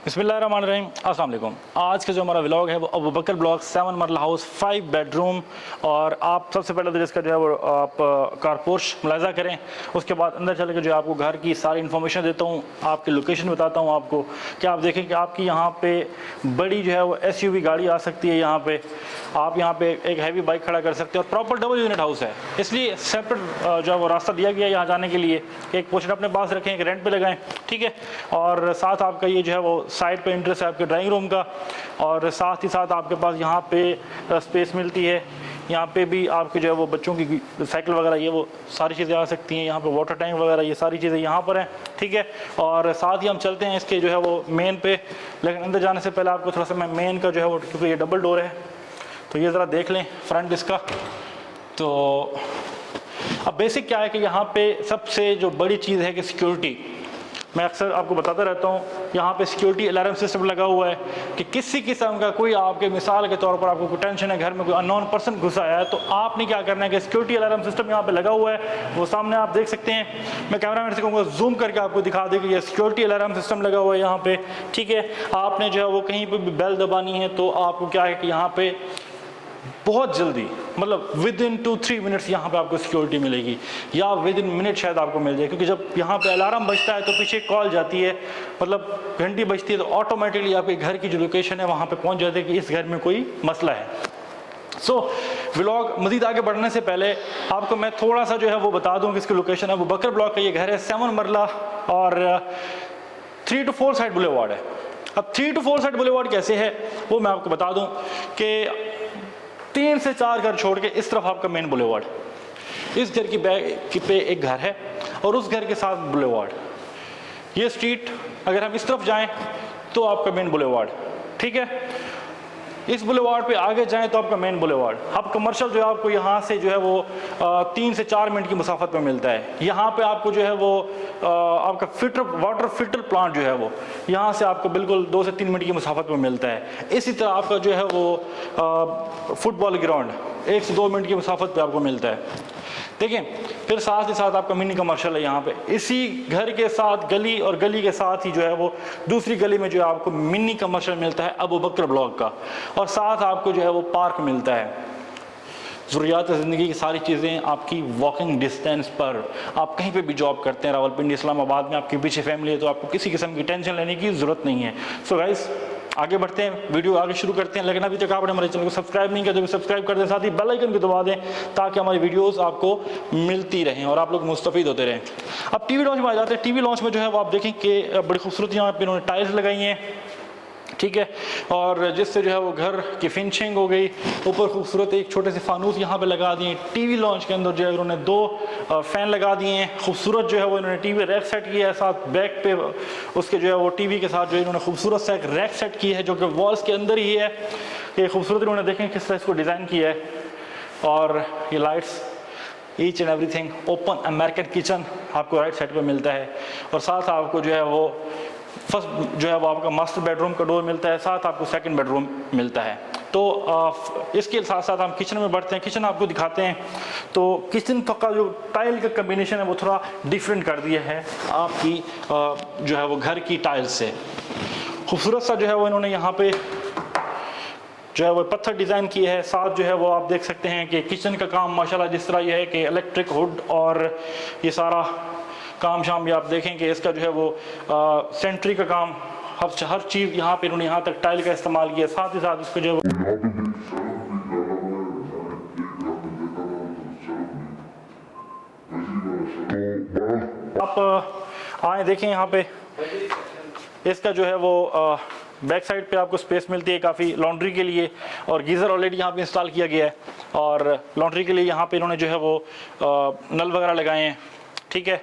बिस्मिल्लाहिर्रहमानिर्रहीम, अस्सलाम वालेकुम। आज का जो हमारा व्लॉग है वो अबू बकर ब्लॉक 7 मरला हाउस 5 बेडरूम। और आप सबसे पहले तो जिसका जो है वो आप कारपोर्श मुलाजा करें, उसके बाद अंदर चल के जो आपको घर की सारी इन्फॉर्मेशन देता हूँ, आपकी लोकेशन बताता हूँ आपको कि आप देखें कि आपकी यहाँ पे बड़ी जो है वो SUV गाड़ी आ सकती है। यहाँ पे आप यहाँ पे एक हैवी बाइक खड़ा कर सकते हैं और प्रॉपर डबल यूनिट हाउस है, इसलिए सेपरेट जो है वो रास्ता दिया गया है यहाँ जाने के लिए। एक पोर्शन अपने पास रखें, एक रेंट पे लगाएं, ठीक है। और साथ आपका ये जो है वो साइड पे इंटरेस्ट है आपके ड्राइंग रूम का, और साथ ही साथ आपके पास यहाँ पे स्पेस मिलती है। यहाँ पे भी आपके जो है वो बच्चों की साइकिल वगैरह ये वो सारी चीज़ें आ सकती हैं। यहाँ पे वाटर टैंक वगैरह ये सारी चीज़ें यहाँ पर हैं, ठीक है। और साथ ही हम चलते हैं इसके जो है वो मेन पे, लेकिन अंदर जाने से पहले आपको थोड़ा सा मैं मेन का जो है वो, क्योंकि ये डबल डोर है तो ये ज़रा देख लें फ्रंट इसका। तो अब बेसिक क्या है कि यहाँ पे सबसे जो बड़ी चीज़ है कि सिक्योरिटी। मैं अक्सर आपको बताता रहता हूँ, यहाँ पे सिक्योरिटी अलार्म सिस्टम लगा हुआ है कि किसी किस्म का कोई आपके मिसाल के तौर पर आपको कोई टेंशन है, घर में कोई अननोन पर्सन घुसा आया है, तो आपने क्या करना है कि सिक्योरिटी अलार्म सिस्टम यहाँ पे लगा हुआ है, वो सामने आप देख सकते हैं। मैं कैमरामैन से कहूँगा जूम करके आपको दिखा दे कि ये सिक्योरिटी अलार्म सिस्टम लगा हुआ है यहाँ पे, ठीक है। आपने जो है वो कहीं पर भी बेल दबानी है तो आपको क्या है कि यहाँ पे बहुत जल्दी, मतलब विद इन 2-3 मिनट्स यहाँ पे आपको सिक्योरिटी मिलेगी, या विद इन मिनट शायद आपको मिल जाए, क्योंकि जब यहाँ पे अलार्म बजता है तो पीछे कॉल जाती है, मतलब घंटी बजती है तो ऑटोमेटिकली आपके घर की जो लोकेशन है वहाँ पे पहुँच जाती है कि इस घर में कोई मसला है। सो व्लॉग मज़ीद आगे बढ़ने से पहले आपको मैं थोड़ा सा जो है वो बता दूँ कि इसकी लोकेशन है। अबू बकर ब्लॉक का ये घर है 7 मरला और 3 to 4 साइड बुलेवार्ड है। अब 3 to 4 साइड बुलेवार्ड कैसे है वो मैं आपको बता दूँ कि 3 से 4 घर छोड़ के इस तरफ आपका मेन बुलेवार्ड, इस घर की बैक पे एक घर है और उस घर के साथ बुलेवार्ड। ये स्ट्रीट अगर हम इस तरफ जाएं तो आपका मेन बुलेवार्ड, ठीक है। इस बुलेवार्ड पे आगे जाएं तो आपका मेन बुलेवार्ड। अब कमर्शियल जो है आपको यहाँ से जो है वो 3 से 4 मिनट की मुसाफत पे मिलता है। यहाँ पे आपको जो है वो आपका वाटर फिल्टर प्लांट जो है वो यहाँ से आपको बिल्कुल 2 से 3 मिनट की मुसाफत पे मिलता है। इसी तरह आपका जो है वो फुटबॉल ग्राउंड 1 से 2 मिनट की मुसाफत पे आपको मिलता है। देखें, फिर साथ ही साथ आपका मिनी कमर्शियल है यहाँ पे, इसी घर के साथ गली, और गली के साथ ही जो है वो दूसरी गली में जो है आपको मिनी कमर्शियल मिलता है अबू बकर ब्लॉक का, और साथ आपको जो है वो पार्क मिलता है। ज़रूरियात ज़िंदगी की सारी चीज़ें आपकी वॉकिंग डिस्टेंस पर। आप कहीं पे भी जॉब करते हैं, रावलपिंडी इस्लामाबाद में आपके पीछे फैमिली है, तो आपको किसी किस्म की टेंशन लेने की ज़रूरत नहीं है। सो गाइस आगे बढ़ते हैं, वीडियो आगे शुरू करते हैं। लेकिन अभी तक आपने हमारे चैनल को सब्सक्राइब नहीं किया तो सब्सक्राइब कर दें, साथ ही बेल आइकन को दबा दें ताकि हमारी वीडियोस आपको मिलती रहें और आप लोग मुस्तफ़ीद होते रहें। अब टीवी लॉन्च में आ जाते हैं। टीवी लॉन्च में जो है वो आप देखें कि बड़ी खूबसूरत यहाँ पे इन्होंने टाइल्स लगाई हैं, ठीक है, और जिससे जो है वो घर की फिनिशिंग हो गई। ऊपर खूबसूरत एक छोटे से फानूस यहाँ पे लगा दिए। टीवी लॉन्च के अंदर जो है उन्होंने 2 फैन लगा दिए हैं। खूबसूरत जो है वो इन्होंने टीवी रैक सेट किया है, साथ बैक पे उसके जो है वो टीवी के साथ जो है इन्होंने खूबसूरत सा एक रैक सेट की है जो कि वॉल्स के अंदर ही है। ये खूबसूरत इन्होंने देखें किस तरह इसको डिज़ाइन किया है। और ये lights each and everything, open American kitchen आपको राइट साइड पर मिलता है, और साथ आपको जो है वो फर्स्ट जो है वो आपका मास्टर बेडरूम का डोर मिलता है, साथ आपको सेकंड बेडरूम मिलता है। तो इसके साथ साथ हम किचन में बढ़ते हैं। किचन आपको दिखाते हैं। तो किचन का जो टाइल का कम्बिनेशन है वो थोड़ा डिफरेंट कर दिया है आपकी जो है वो घर की टाइल्स से। खूबसूरत सा जो है वो इन्होंने यहाँ पे जो है वो पत्थर डिज़ाइन किया है। साथ जो है वो आप देख सकते हैं कि किचन का काम माशाल्लाह जिस तरह यह है कि इलेक्ट्रिक हुड और ये सारा काम शाम भी आप देखें कि इसका जो है वो सेंट्री का काम, हर चीज़ यहाँ पे इन्होंने यहाँ तक टाइल का इस्तेमाल किया। साथ ही साथ इसको जो है आप आए देखें यहाँ पे इसका जो है वो बैक साइड पे आपको स्पेस मिलती है काफ़ी लॉन्ड्री के लिए, और गीज़र ऑलरेडी यहाँ पे इंस्टॉल किया गया है। और लॉन्ड्री के लिए यहाँ पे इन्होंने जो है वो नल वगैरह लगाए हैं, ठीक है।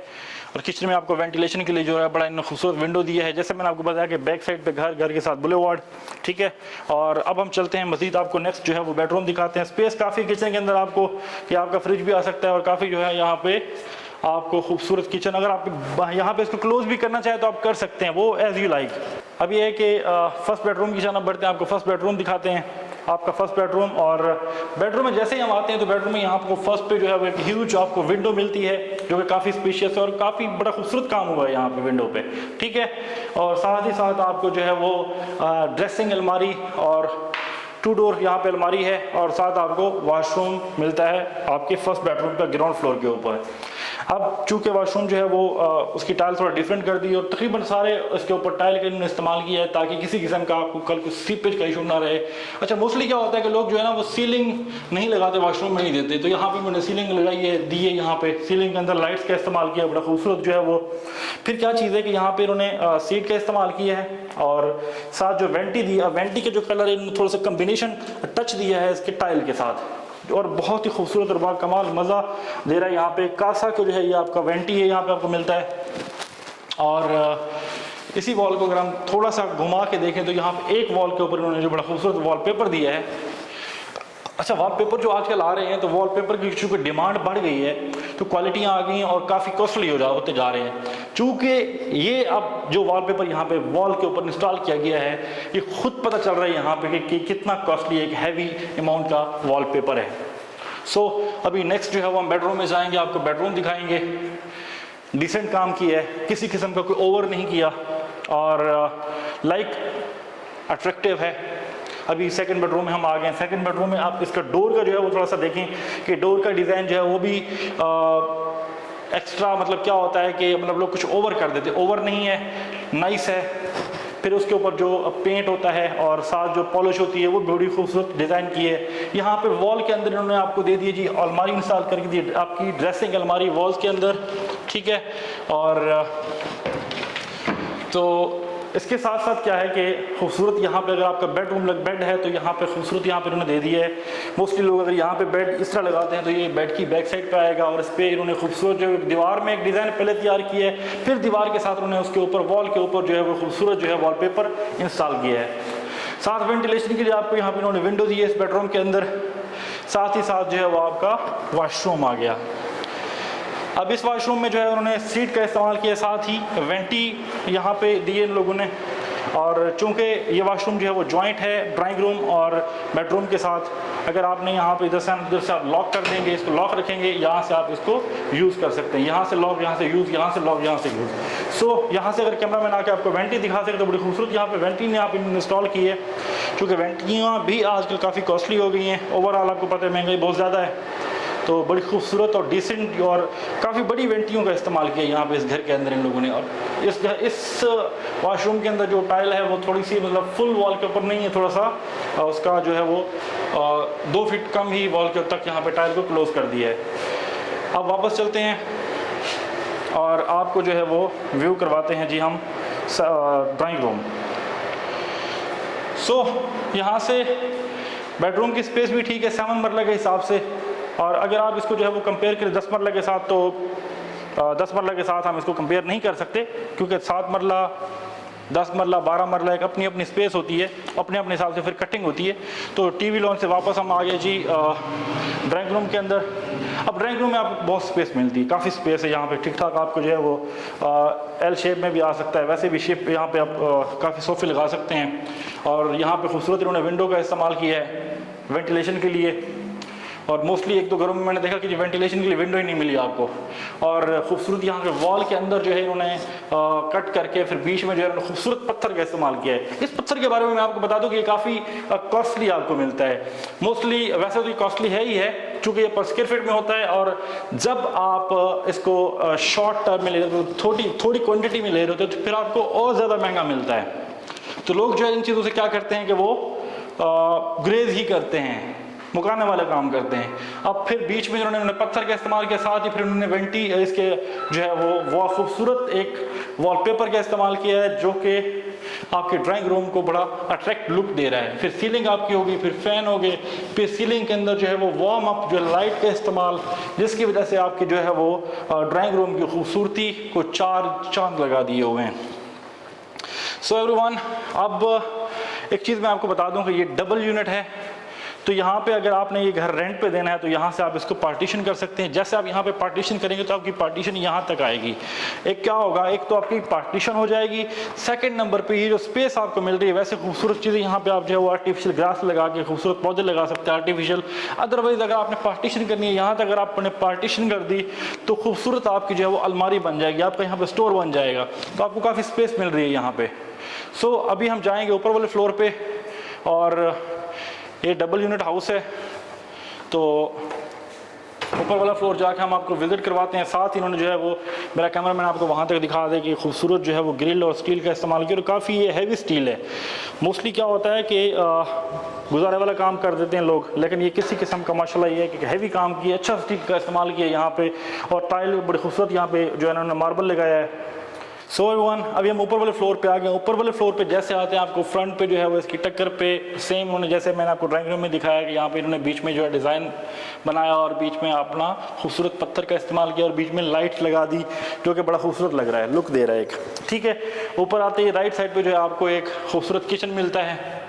और किचन में आपको वेंटिलेशन के लिए जो है बड़ा इन्होंने खूबसूरत विंडो दिया है, जैसे मैंने आपको बताया कि बैक साइड पे घर के साथ बुलेवार्ड, ठीक है। और अब हम चलते हैं मज़ीद, आपको नेक्स्ट जो है वो बेडरूम दिखाते हैं। स्पेस काफ़ी किचन के अंदर आपको कि आपका फ्रिज भी आ सकता है, और काफ़ी जो है यहाँ पे आपको खूबसूरत किचन। अगर आप यहाँ पे इसको क्लोज भी करना चाहें तो आप कर सकते हैं, वो एज यू लाइक। अब ये है कि फर्स्ट बेडरूम की जानब बढ़ते हैं, आपको फर्स्ट बेडरूम दिखाते हैं। आपका फर्स्ट बेडरूम, और बेडरूम में जैसे ही हम आते हैं तो बेडरूम में यहाँ आपको फर्स्ट पे जो है वो एक ह्यूज आपको विंडो मिलती है। जो कि काफ़ी स्पेशियस है और काफ़ी बड़ा खूबसूरत काम हुआ है यहाँ पे विंडो पे, ठीक है। और साथ ही साथ आपको जो है वो ड्रेसिंग अलमारी और 2 डोर यहाँ पे अलमारी है, और साथ आपको वॉशरूम मिलता है आपके फर्स्ट बेडरूम का ग्राउंड फ्लोर के ऊपर। अब चूँकि वॉशरूम जो है वो उसकी टाइल थोड़ा डिफरेंट कर दी और तकरीबन सारे उसके ऊपर टाइल का इन्होंने इस्तेमाल किया है ताकि किसी किस्म का आपको कल कुछ सीपेज का इशू ना रहे। अच्छा, मोस्टली क्या होता है कि लोग जो है ना वो सीलिंग नहीं लगाते, वॉशरूम में नहीं देते, तो यहाँ पे मैंने सीलिंग लगाई है, दी है, यहाँ पे सीलिंग के अंदर लाइट्स का इस्तेमाल किया, बड़ा खूबसूरत जो है वो। फिर क्या चीज़ है कि यहाँ पे इन्होंने सीट का इस्तेमाल किया है और साथ जो वेंटी दिया, वेंटी के जो कलर है इन्होंने थोड़ा सा कम्बिनेशन टच दिया है इसके टाइल के साथ, और बहुत ही खूबसूरत और बड़ा कमाल मज़ा दे रहा है। यहाँ पे कासा के जो है ये आपका वेंटी है, यहाँ पे आपको मिलता है। और इसी वॉल को अगर हम थोड़ा सा घुमा के देखें तो यहाँ पे एक वॉल के ऊपर उन्होंने जो बड़ा खूबसूरत वॉलपेपर दिया है। अच्छा, वॉलपेपर जो आजकल आ रहे हैं तो वॉलपेपर की चूँकि डिमांड बढ़ गई है तो क्वालिटियाँ आ गई हैं और काफ़ी कॉस्टली होते जा रहे हैं। चूँकि ये अब जो वॉलपेपर यहाँ पे वॉल के ऊपर इंस्टॉल किया गया है, ये खुद पता चल रहा है यहाँ पे कि कितना कॉस्टली एक हैवी अमाउंट का वॉलपेपर है। सो अभी नेक्स्ट जो है वो हम बेडरूम में जाएंगे, आपको बेडरूम दिखाएंगे। डिसेंट काम किया है, किसी किस्म का कोई ओवर नहीं किया और लाइक अट्रैक्टिव है। अभी सेकंड बेडरूम में हम आ गए हैं। सेकंड बेडरूम में आप इसका डोर का जो है वो थोड़ा सा देखें कि डोर का डिज़ाइन जो है वो भी एक्स्ट्रा, मतलब क्या होता है कि मतलब लोग कुछ ओवर कर देते, ओवर नहीं है, नाइस है। फिर उसके ऊपर जो पेंट होता है और साथ जो पॉलिश होती है वो बड़ी खूबसूरत डिज़ाइन की है। यहाँ पे वॉल के अंदर इन्होंने आपको दे दी जी अलमारी इंस्टॉल करके दी, आपकी ड्रेसिंग अलमारी वॉल्स के अंदर, ठीक है। और तो इसके साथ साथ क्या है कि खूबसूरत यहाँ पे अगर आपका बेडरूम बेड है तो यहाँ पे खूबसूरत यहाँ पे इन्होंने दे दी है। मोस्टली लोग अगर यहाँ पे बेड इस तरह लगाते हैं तो ये बेड की बैक साइड पे आएगा और इस पर इन्होंने खूबसूरत जो दीवार में एक डिज़ाइन पहले तैयार किया है, फिर दीवार के साथ उन्होंने उसके ऊपर वॉल के ऊपर जो है वो खूबसूरत जो है वॉलपेपर इंस्टॉल किया है। साथ वेंटिलेशन के लिए आपको यहाँ पर इन्होंने विंडो दी है इस बेडरूम के अंदर। साथ ही साथ जो है वो आपका वॉशरूम आ गया। अब इस वॉशरूम में जो है उन्होंने सीट का इस्तेमाल किया, साथ ही वेंटी यहाँ पे दिए इन लोगों ने। और चूँकि ये वॉशरूम जो है वो जॉइंट है ड्राइंग रूम और बेडरूम के साथ, अगर आपने यहाँ पे इधर से आप लॉक कर देंगे, इसको लॉक रखेंगे, यहाँ से आप इसको यूज़ कर सकते हैं। यहाँ से लॉक, यहाँ से यूज़, यहाँ से लॉक, यहाँ से यूज़। सो यहाँ से अगर कैमरा मैन आके आपको वेंटी दिखा सके तो बड़ी खूबसूरत यहाँ पे वेंटी ने आप इंस्टॉल की है। चूँकि वेंटियाँ भी आजकल काफ़ी कॉस्टली हो गई हैं, ओवरऑल आपको पता है महंगाई बहुत ज़्यादा है, तो बड़ी खूबसूरत और डिसेंट और काफ़ी बड़ी वेंटियों का इस्तेमाल किया यहाँ पे इस घर के अंदर इन लोगों ने। और इस वॉशरूम के अंदर जो टाइल है वो थोड़ी सी मतलब फुल वॉल के ऊपर नहीं है, थोड़ा सा उसका जो है वो 2 फीट कम ही वॉल के तक यहाँ पे टाइल को क्लोज कर दिया है। अब वापस चलते हैं और आपको जो है वो व्यू करवाते हैं जी हम ड्राइंग रूम। सो यहाँ से बेडरूम की स्पेस भी ठीक है 7 मरला के हिसाब से, और अगर आप इसको जो है वो कंपेयर करें 10 मरला के साथ तो 10 मरला के साथ हम इसको कंपेयर नहीं कर सकते, क्योंकि 7 मरला, 10 मरला, 12 मरला एक अपनी अपनी स्पेस होती है, अपने अपने हिसाब से फिर कटिंग होती है। तो टीवी लॉन से वापस हम आ गए जी ड्राइंग रूम के अंदर। अब ड्राइंग रूम में आपको बहुत स्पेस मिलती है, काफ़ी स्पेस है यहाँ पे, ठीक ठाक आपको जो है वो एल शेप में भी आ सकता है, वैसे भी शेप यहाँ पे आप काफ़ी सोफे लगा सकते हैं। और यहाँ पे खूबसूरत इन्होंने विंडो का इस्तेमाल किया है वेंटिलेशन के लिए। और मोस्टली 1-2 घरों में मैंने देखा कि वेंटिलेशन के लिए विंडो ही नहीं मिली आपको। और खूबसूरत यहाँ के वॉल के अंदर जो है इन्होंने कट करके फिर बीच में जो है खूबसूरत पत्थर का इस्तेमाल किया है। इस पत्थर के बारे में मैं आपको बता दूं कि ये काफ़ी कॉस्टली आपको मिलता है। मोस्टली वैसे तो ये कॉस्टली है ही है, चूँकि ये पर स्क्वायर फीट में होता है, और जब आप इसको शॉर्ट टर्म में ले रहे हो, थोड़ी क्वान्टिटी में ले रहे होते हो तो फिर आपको और ज़्यादा महंगा मिलता है। तो लोग जो है इन चीज़ों से क्या करते हैं कि वो ग्रेज ही करते हैं, मुकाने वाले काम करते हैं। अब फिर बीच में उन्होंने पत्थर का इस्तेमाल किया, साथ ही फिर उन्होंने वेंटी इसके जो है वो खूबसूरत एक वॉलपेपर का इस्तेमाल किया है जो कि आपके ड्राइंग रूम को बड़ा अट्रैक्ट लुक दे रहा है। फिर सीलिंग आपकी होगी, फिर फैन हो गए, फिर सीलिंग के अंदर जो है वो वार्म अप जो लाइट का इस्तेमाल, जिसकी वजह से आपकी जो है वो ड्राइंग रूम की खूबसूरती को 4 चांद लगा दिए हुए हैं। सो एवरीवन, अब एक चीज़ मैं आपको बता दूं कि ये डबल यूनिट है, तो यहाँ पे अगर आपने ये घर रेंट पे देना है तो यहाँ से आप इसको पार्टीशन कर सकते हैं। जैसे आप यहाँ पे पार्टीशन करेंगे तो आपकी पार्टीशन यहाँ तक आएगी। एक क्या होगा, एक तो आपकी पार्टीशन हो जाएगी, सेकंड नंबर पे ये जो स्पेस आपको मिल रही है, वैसे खूबसूरत चीज़ें यहाँ पे आप जो है वो आर्टिफिशियल ग्रास लगा के खूबसूरत पौधे लगा सकते हैं आर्टिफिशियल। अदरवाइज अगर आपने पार्टीशन करनी है यहाँ तक, अगर आपने पार्टीशन कर दी तो खूबसूरत आपकी जो है वो अलमारी बन जाएगी, आपका यहाँ पे स्टोर बन जाएगा, तो आपको काफ़ी स्पेस मिल रही है यहाँ पे। सो अभी हम जाएंगे ऊपर वाले फ्लोर पे, और ये डबल यूनिट हाउस है, तो ऊपर वाला फ्लोर जाके हम आपको विजिट करवाते हैं। साथ ही इन्होंने जो है वो, मेरा कैमरामैन आपको वहाँ तक दिखा दे कि खूबसूरत जो है वो ग्रिल और स्टील का इस्तेमाल किया, और काफ़ी ये हैवी स्टील है। मोस्टली क्या होता है कि गुजारे वाला काम कर देते हैं लोग, लेकिन ये किसी किस्म का माशाल्लाह ये है कि हैवी काम किया, अच्छा स्टील का इस्तेमाल किया यहाँ पे, और टाइल बड़ी खूबसूरत यहाँ पे जो है इन्होंने मार्बल लगाया है। सो एवरीवन, अभी हम ऊपर वाले फ्लोर पे आ गए। ऊपर वाले फ्लोर पे जैसे आते हैं आपको फ्रंट पे जो है वो इसकी टक्कर पे सेम उन्होंने, जैसे मैंने आपको ड्राइंग रूम में दिखाया कि यहाँ पे इन्होंने बीच में जो है डिज़ाइन बनाया और बीच में अपना खूबसूरत पत्थर का इस्तेमाल किया और बीच में लाइट लगा दी, जो कि बड़ा खूबसूरत लग रहा है, लुक दे रहा है एक। ठीक है, ऊपर आते ही राइट साइड पर जो है आपको एक खूबसूरत किचन मिलता है,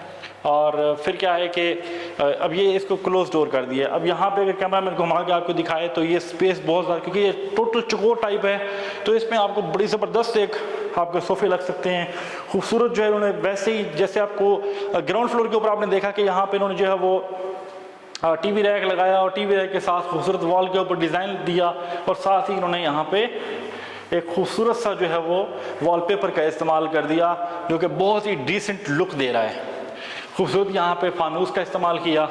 और फिर क्या है कि अब ये इसको क्लोज डोर कर दिया। अब यहाँ पे अगर कैमरा मैन घुमा के आपको दिखाए तो ये स्पेस बहुत ज़्यादा, क्योंकि ये टोटल चौकोर टाइप है, तो इसमें आपको बड़ी ज़बरदस्त एक आपके सोफे लग सकते हैं। खूबसूरत जो है उन्होंने वैसे ही, जैसे आपको ग्राउंड फ्लोर के ऊपर आपने देखा कि यहाँ पे इन्होंने जो है वो टीवी रैक लगाया, और टीवी रैक के साथ खूबसूरत वॉल के ऊपर डिज़ाइन दिया, और साथ ही इन्होंने यहाँ पे एक खूबसूरत सा जो है वो वॉलपेपर का इस्तेमाल कर दिया, जो कि बहुत ही डिसेंट लुक दे रहा है। खूबसूरत यहाँ पे फानूस का इस्तेमाल किया,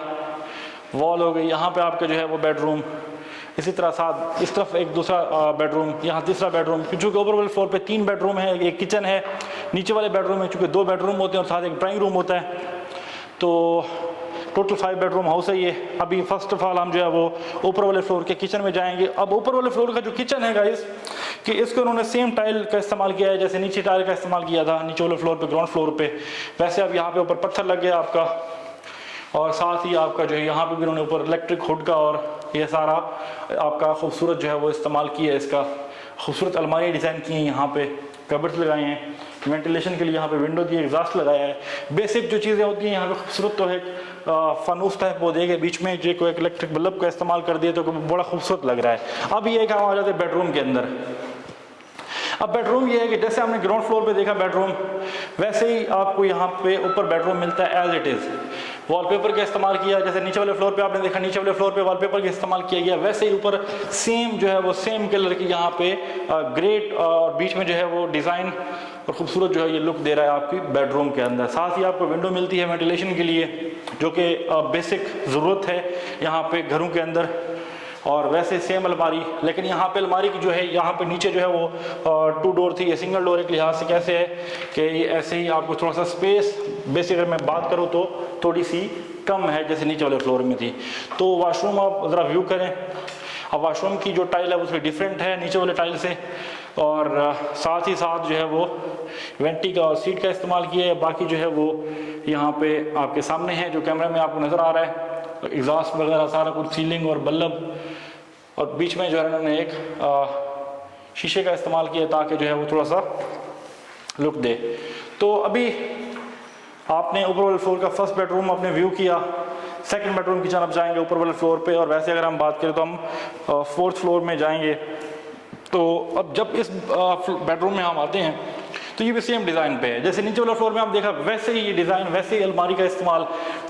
वॉल हो गई। यहाँ पे आपका जो है वो बेडरूम, इसी तरह साथ इस तरफ एक दूसरा बेडरूम, यहाँ तीसरा बेडरूम, क्योंकि ऊपर वाले फ्लोर पे 3 बेडरूम है, एक किचन है, नीचे वाले बेडरूम में चूँकि 2 बेडरूम होते हैं और साथ एक ड्राइंग रूम होता है, तो टोटल 5 बेडरूम हाउस है ये। अभी फर्स्ट ऑफ ऑल हम जो है वो ऊपर वाले फ्लोर के किचन में जाएंगे। अब ऊपर वाले फ्लोर का जो किचन है गाइस, कि इसको उन्होंने सेम टाइल का इस्तेमाल किया है जैसे नीचे टाइल का इस्तेमाल किया था नीचे वाले फ्लोर पे, ग्राउंड फ्लोर पे, वैसे अब यहाँ पे ऊपर पत्थर लग गया आपका, और साथ ही आपका जो है यहाँ पे भी उन्होंने ऊपर इलेक्ट्रिक हुड का और ये सारा आपका खूबसूरत जो है वो इस्तेमाल किया है। इसका खूबसूरत अलमारी डिज़ाइन की है, यहाँ पे कबर्ड्स लगाए हैं, वेंटिलेशन के लिए यहाँ पे विंडो दी, एग्जॉस्ट लगाया है। बेसिक जो चीज़ें होती हैं यहाँ पे खूबसूरत, तो एक फनूस टाइप पौधे के बीच में जो कोई एक इलेक्ट्रिक बल्ब का इस्तेमाल कर दिया, तो बड़ा खूबसूरत लग रहा है। अब ये काम आ जाते हैं बेडरूम के अंदर। अब बेडरूम ये है कि जैसे हमने ग्राउंड फ्लोर पे देखा बेडरूम, वैसे ही आपको यहाँ पे ऊपर बेडरूम मिलता है एज इट इज़। वॉलपेपर का इस्तेमाल किया, जैसे नीचे वाले फ्लोर पे आपने देखा नीचे वाले फ्लोर पे वॉलपेपर का इस्तेमाल किया गया, वैसे ही ऊपर सेम जो है वो सेम कलर की यहाँ पे ग्रेट और बीच में जो है वो डिज़ाइन और खूबसूरत जो है ये लुक दे रहा है आपकी बेडरूम के अंदर। साथ ही आपको विंडो मिलती है वेंटिलेशन के लिए, जो कि बेसिक ज़रूरत है यहाँ पे घरों के अंदर। और वैसे सेम अलमारी, लेकिन यहाँ पे अलमारी की जो है यहाँ पे नीचे जो है वो 2 डोर थी, ये सिंगल डोर एक लिहाज से कैसे है कि ये ऐसे ही आपको थोड़ा सा स्पेस बेसिक अगर मैं बात करूँ तो थोड़ी सी कम है जैसे नीचे वाले फ्लोर में थी। तो वॉशरूम आप ज़रा व्यू करें। अब वॉशरूम की जो टाइल है वो थोड़ी डिफरेंट है नीचे वाले टाइल से, और साथ ही साथ जो है वो वेंटी का और सीट का इस्तेमाल किया है। बाकी जो है वो यहाँ पे आपके सामने है जो कैमरा में आपको नज़र आ रहा है, एग्जॉस्ट वगैरह सारा कुछ, सीलिंग और बल्ब, और बीच में जो है उन्होंने एक शीशे का इस्तेमाल किया ताकि जो है वो थोड़ा सा लुक दे। तो अभी आपने ऊपर वाले फ्लोर का फर्स्ट बेडरूम आपने व्यू किया, सेकंड बेडरूम की जानब जाएंगे ऊपर वाले फ्लोर पे, और वैसे अगर हम बात करें तो हम 4th फ्लोर में जाएंगे। तो अब जब इस बेडरूम में हम आते हैं तो ये भी सेम डिज़ाइन पे है, जैसे नीचे वाला फ्लोर में आप देखा वैसे ही ये डिज़ाइन, वैसे ही अलमारी का इस्तेमाल,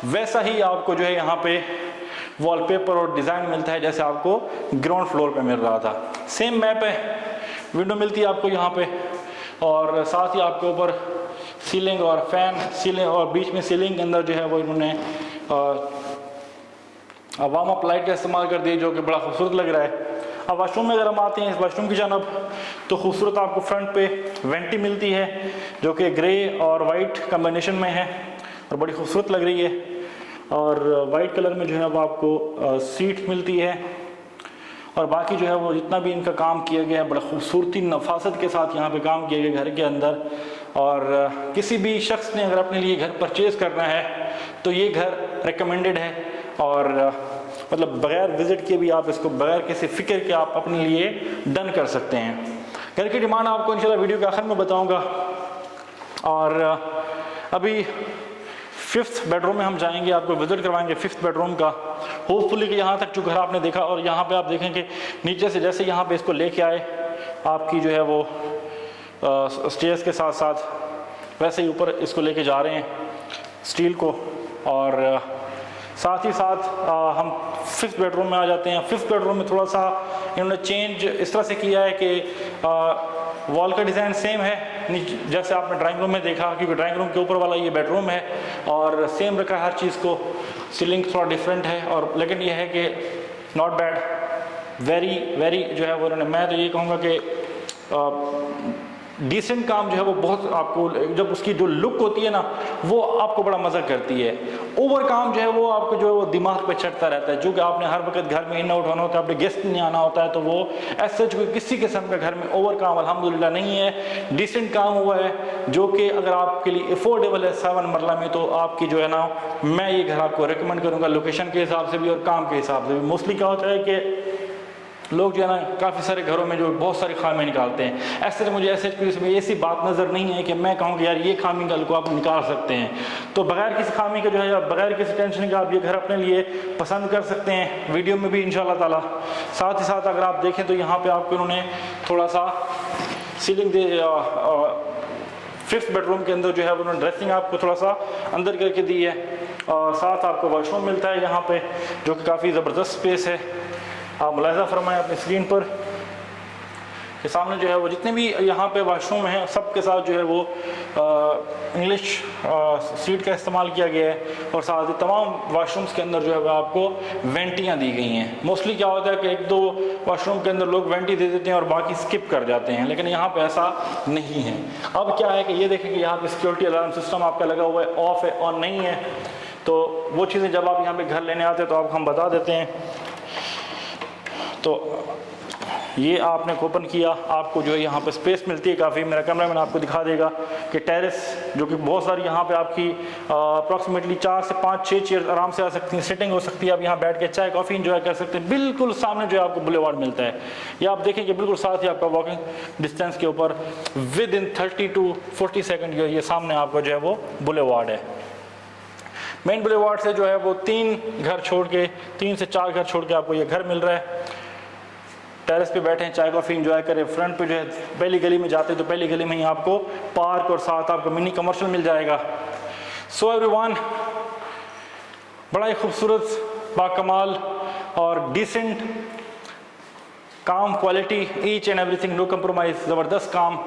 वैसा ही आपको जो है यहाँ पे वॉलपेपर और डिज़ाइन मिलता है जैसे आपको ग्राउंड फ्लोर पे मिल रहा था। सेम मैप है, विंडो मिलती है आपको यहाँ पे, और साथ ही आपके ऊपर सीलिंग और फैन, सीलिंग और बीच में सीलिंग के अंदर जो है वो इन्होंने वार्म अप लाइट का इस्तेमाल कर दिया जो कि बड़ा खूबसूरत लग रहा है। अब वाशरूम में अगर हम आते हैं इस वाशरूम की जानब, तो खूबसूरत आपको फ्रंट पे वेंटी मिलती है जो कि ग्रे और वाइट कम्बिनेशन में है और बड़ी खूबसूरत लग रही है, और वाइट कलर में जो है वो आपको सीट मिलती है, और बाकी जो है वो जितना भी इनका काम किया गया है बड़ा खूबसूरती नफासत के साथ यहाँ पे काम किया गया घर के अंदर। और किसी भी शख्स ने अगर अपने लिए घर परचेज़ करना है तो ये घर रिकमेंडेड है, और मतलब बगैर विजिट के भी आप इसको बगैर किसी फ़िक्र के आप अपने लिए डन कर सकते हैं। घर की डिमांड आपको इंशाल्लाह वीडियो के आखिर में बताऊंगा। और अभी 5th बेडरूम में हम जाएंगे, आपको विजिट करवाएंगे 5th बेडरूम का। होपफुली कि यहाँ तक जो घर आपने देखा, और यहाँ पे आप देखेंगे नीचे से जैसे यहाँ पे इसको लेके आए आपकी जो है वो स्टेयर्स के साथ साथ वैसे ही ऊपर इसको लेके जा रहे हैं स्टील को, और साथ ही साथ हम 5th बेडरूम में आ जाते हैं। 5th बेडरूम में थोड़ा सा इन्होंने चेंज इस तरह से किया है कि वॉल का डिज़ाइन सेम है जैसे आपने ड्राइंग रूम में देखा, क्योंकि ड्राइंग रूम के ऊपर वाला ये बेडरूम है और सेम रखा है हर चीज़ को। सीलिंग थोड़ा डिफरेंट है, और लेकिन ये है कि नॉट बैड, वेरी वेरी जो है वो उन्होंने, मैं तो ये कहूँगा कि डिसेंट काम जो है वो बहुत आपको, जब उसकी जो लुक होती है ना वो आपको बड़ा मज़ा करती है। ओवर काम जो है वो आपको जो है वो दिमाग पे चढ़ता रहता है, जो कि आपने हर वक्त घर में इन आउट होना होता है, अपने गेस्ट नहीं आना होता है, तो वो ऐसे कोई किसी किस्म का घर में ओवर काम अल्हम्दुलिल्लाह नहीं है। डिसेंट काम हुआ है जो कि अगर आपके लिए अफोर्डेबल है 7 मरला में, तो आपकी जो है ना, मैं ये घर आपको रिकमेंड करूँगा लोकेशन के हिसाब से भी और काम के हिसाब से भी। मोस्टली क्या होता है कि लोग जो है ना काफ़ी सारे घरों में जो बहुत सारी खामियां निकालते हैं, ऐसे तो मुझे ऐसी बात नज़र नहीं है कि मैं कहूँ कि यार ये खामी कल को आप निकाल सकते हैं। तो बगैर किसी खामी के जो है, या बगैर किसी टेंशन के आप ये घर अपने लिए पसंद कर सकते हैं, वीडियो में भी इंशाल्लाह ताला। साथ ही साथ अगर आप देखें तो यहाँ पर आपको इन्होंने थोड़ा सा सीलिंग दे 5th बेडरूम के अंदर जो है उन्होंने ड्रेसिंग आपको थोड़ा सा अंदर करके दी है, और साथ आपको वॉशरूम मिलता है यहाँ पे, जो कि काफ़ी ज़बरदस्त स्पेस है। आप मुलाहिज़ा फरमाएं अपनी स्क्रीन पर के सामने जो है वो जितने भी यहाँ पे वॉशरूम हैं सब के साथ जो है वो इंग्लिश सीट का इस्तेमाल किया गया है, और साथ ही तमाम वॉशरूम्स के अंदर जो है वो आपको वेंटियाँ दी गई हैं। मोस्टली क्या होता है कि 1-2 वॉशरूम के अंदर लोग वेंटी दे देते हैं और बाकी स्किप कर जाते हैं, लेकिन यहाँ पे ऐसा नहीं है। अब क्या है कि ये देखें कि यहाँ पे सिक्योरिटी अलार्म सिस्टम आपका लगा हुआ है, ऑफ है, ऑन नहीं है, तो वो चीज़ें जब आप यहाँ पर घर लेने आते हैं तो आपको हम बता देते हैं। तो ये आपने ओपन किया, आपको जो है यहाँ पे स्पेस मिलती है काफ़ी। मेरा कैमरामैन आपको दिखा देगा कि टेरेस जो कि बहुत सारी यहाँ पे आपकी अप्रॉक्सीमेटली 4 से 5-6 चेयर आराम से आ सकती हैं, सिटिंग हो सकती है, आप यहाँ बैठ के चाय कॉफ़ी इंजॉय कर सकते हैं। बिल्कुल सामने जो है आपको बुलेवार्ड मिलता है, ये आप देखेंगे बिल्कुल साथ ही आपका वॉकिंग डिस्टेंस के ऊपर विद इन 30 to 40 सेकेंड जो ये सामने आपका जो है वो बुलेवार्ड है। मेन बुलेवार्ड से जो है वो 3 से 4 घर छोड़ के आपको ये घर मिल रहा है। टेरेस पे बैठे हैं, चाय कॉफ़ी एंजॉय करें। फ्रंट पे जो है पहली गली में जाते हैं तो पहली गली में ही आपको पार्क और साथ आपको मिनी कमर्शियल मिल जाएगा। सो एवरीवन, बड़ा ही खूबसूरत, बाकमाल और डिसेंट काम, quality, each and everything, no compromise, ज़बरदस्त काम।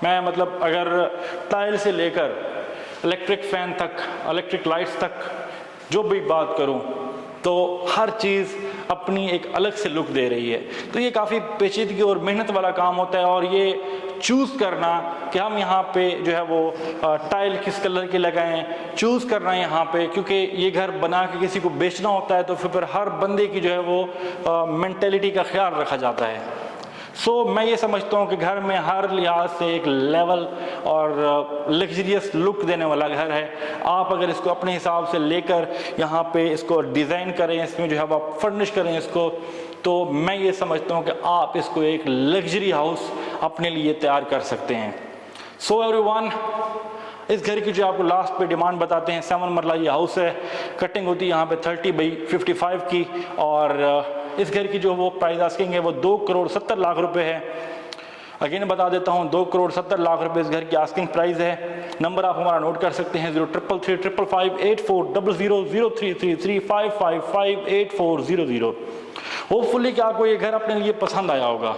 मैं मतलब अगर टाइल से लेकर इलेक्ट्रिक फ़ैन तक, इलेक्ट्रिक लाइट्स तक जो भी बात करूं तो हर चीज़ अपनी एक अलग से लुक दे रही है। तो ये काफ़ी पेचीदगी और मेहनत वाला काम होता है, और ये चूज़ करना कि हम यहाँ पे जो है वो टाइल किस कलर की लगाएं, चूज़ करना है यहाँ पे, क्योंकि ये घर बना के किसी को बेचना होता है तो फिर हर बंदे की जो है वो मेंटेलिटी का ख्याल रखा जाता है। सो मैं ये समझता हूँ कि घर में हर लिहाज से एक लेवल और लग्जरियस लुक देने वाला घर है। आप अगर इसको अपने हिसाब से लेकर यहाँ पे इसको डिज़ाइन करें, इसमें जो है आप फर्निश करें इसको, तो मैं ये समझता हूँ कि आप इसको एक लग्जरी हाउस अपने लिए तैयार कर सकते हैं। सो एवरीवन, इस घर की जो आपको लास्ट पे डिमांड बताते हैं, 7 मरला ये हाउस है, कटिंग होती है यहाँ पे 30/55 की, और इस घर की जो वो प्राइस आस्किंग है वो 2,70,00,000 रुपए है। अगेन बता देता हूँ, 2,70,00,000 रुपए इस घर की आस्किंग प्राइस है। नंबर आप हमारा नोट कर सकते हैं 0333558400033355584000। होपफुली कि आपको ये घर अपने लिए पसंद आया होगा।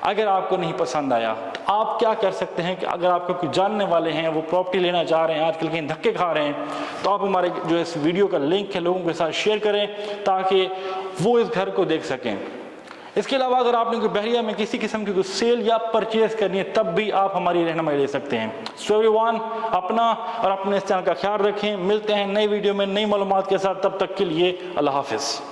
अगर आपको नहीं पसंद आया तो आप क्या कर सकते हैं कि अगर आपको कोई जानने वाले हैं, वो प्रॉपर्टी लेना चाह रहे हैं, आजकल कहीं धक्के खा रहे हैं, तो आप हमारे जो इस वीडियो का लिंक है लोगों के साथ शेयर करें ताकि वो इस घर को देख सकें। इसके अलावा अगर आपने कोई बहरिया में किसी किस्म की कोई सेल या परचेज करनी है तब भी आप हमारी रहनुमाई ले सकते हैं। सो एवरीवन, अपना और अपने इस चैनल का ख्याल रखें। मिलते हैं नई वीडियो में नई मालूमात के साथ, तब तक के लिए अल्लाह हाफिज़।